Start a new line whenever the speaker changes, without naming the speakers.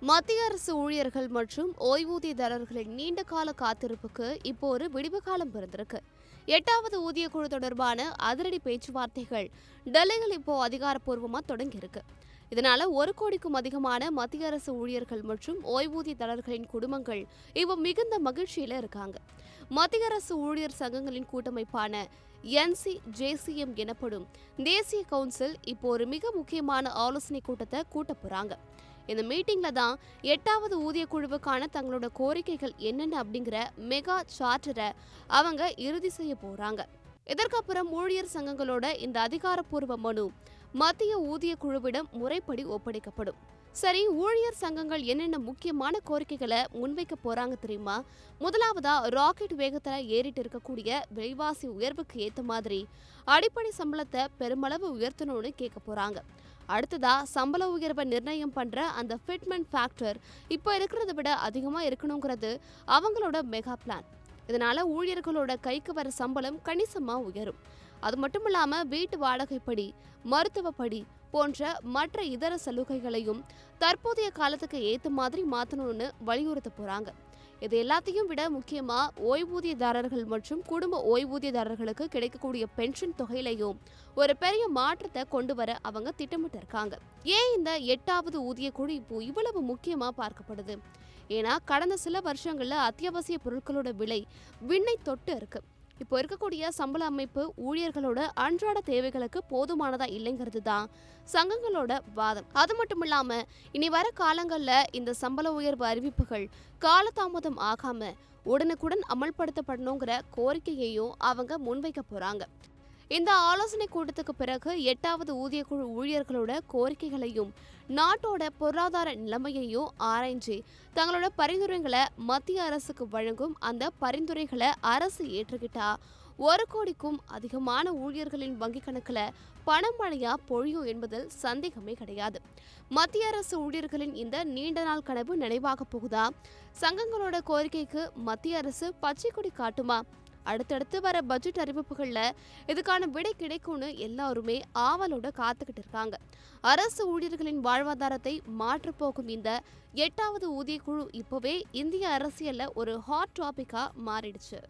மத்திய அரசு ஊழியர்கள் மற்றும் ஓய்வூதியதாரர்களின் நீண்ட கால காத்திருப்புக்கு இப்போ ஒரு விடிவு காலம் பிறந்திருக்கு. 8வது ஊதிய குழு தொடர்பான அதிரடி பேச்சுவார்த்தைகள் டெல்லியில் இப்போ அதிகாரப்பூர்வமா தொடங்கியிருக்கு. இதனால 1 கோடிக்கும் அதிகமான மத்திய அரசு ஊழியர்கள் மற்றும் ஓய்வூதியதாரர்களின் குடும்பங்கள் இப்போ மிகுந்த மகிழ்ச்சியில இருக்காங்க. மத்திய அரசு ஊழியர் சங்கங்களின் கூட்டமைப்பான NCJCM எனப்படும் தேசிய கவுன்சில் இப்போ ஒரு மிக முக்கியமான ஆலோசனை கூட்டத்தை கூட்ட போறாங்க. இந்த மீட்டிங்ல தான் 8வது ஊதிய குழுவுக்கான தங்களோட கோரிக்கைகள் என்னென்ன அப்படிங்கிற மெகா சார்ட்டரை அவங்க இறுதி செய்ய போறாங்க. இதற்கப்புறம் ஊழியர் சங்கங்களோட இந்த அதிகாரப்பூர்வ மனு மத்திய ஊதிய குழுவிடம் முறைப்படி ஒப்படைக்கப்படும். சரி, ஊழியர் சங்கங்கள் என்னென்ன முக்கியமான கோரிக்கைகளை முன்வைக்க போறாங்க தெரியுமா? முதலாவதா, ராக்கெட் வேகத்துல ஏறிட்டு இருக்கக்கூடிய விலைவாசி உயர்வுக்கு ஏத்த மாதிரி அடிப்படை சம்பளத்தை பெருமளவு உயர்த்தணும்னு கேட்க போறாங்க. அடுத்ததா, சம்பள உயர்வை நிர்ணயம் பண்ற அந்த ஃபிட்மென்ட் ஃபேக்டர் இப்போ இருக்கிறத விட அதிகமா இருக்கணுங்கிறது அவங்களோட மெகா பிளான். இதனால ஊழியர்களோட கைக்கு வர சம்பளம் கணிசமா உயரும். அது மட்டும் இல்லாம வீட்டு வாடகைப்படி, மருத்துவப்படி போன்ற மற்ற இதர சலுகைகளையும் தற்போதைய காலத்துக்கு ஏத்த மாதிரி மாத்தணும்னு வலியுறுத்த போறாங்க. இது எல்லாத்தையும் விட முக்கியமா ஓய்வூதியதாரர்கள் மற்றும் குடும்ப ஓய்வூதியதாரர்களுக்கு கிடைக்கக்கூடிய பென்ஷன் தொகையிலையும் ஒரு பெரிய மாற்றத்தை கொண்டு வர அவங்க திட்டமிட்டு இருக்காங்க. ஏன் இந்த 8வது ஊதிய குழு இப்போ இவ்வளவு முக்கியமா பார்க்கப்படுது? ஏன்னா கடந்த சில வருஷங்கள்ல அத்தியாவசிய பொருட்களோட விலை விண்ணை தொட்டு இருக்கு. இப்போ இருக்கக்கூடிய சம்பள அமைப்பு ஊழியர்களோட அன்றாட தேவைகளுக்கு போதுமானதா இல்லைங்கிறது தான் சங்கங்களோட வாதம். அது மட்டும் இல்லாம இனி வர காலங்கள்ல இந்த சம்பள உயர்வு அறிவிப்புகள் காலதாமதம் ஆகாம உடனுக்குடன் அமல்படுத்தப்படணுங்கிற கோரிக்கையையும் அவங்க முன்வைக்க போறாங்க. இந்த ஆலோசனை கூட்டத்துக்கு பிறகு 8வது ஊதிய குழு ஊழியர்களோட கோரிக்கைகளையும் நாட்டோட பொருளாதார நிலைமையையும் ஆராய்ச்சி தங்களோட பரிந்துரைகளை மத்திய அரசுக்கு வழங்கும். அந்த பரிந்துரைகளை அரசு ஏற்றுக்கிட்டா 1 கோடிக்கும் அதிகமான ஊழியர்களின் வங்கி கணக்குல பணம் மழையா பொழியும் என்பதில் சந்தேகமே கிடையாது. மத்திய அரசு ஊழியர்களின் இந்த நீண்ட நாள் கனவு நினைவாக போகுதா? சங்கங்களோட கோரிக்கைக்கு மத்திய அரசு பச்சை கொடி காட்டுமா? அடுத்தடுத்து வர பட்ஜெட் அறிவிப்புகள்ல இதுக்கான விடை கிடைக்கும்னு எல்லாருமே ஆவலோட காத்துக்கிட்டு இருக்காங்க. அரசு ஊழியர்களின் வாழ்வாதாரத்தை மாற்றப்போகும் இந்த 8வது ஊதிய குழு இப்பவே இந்திய அரசியல்ல ஒரு ஹாட் டாபிக்கா மாறிடுச்சு.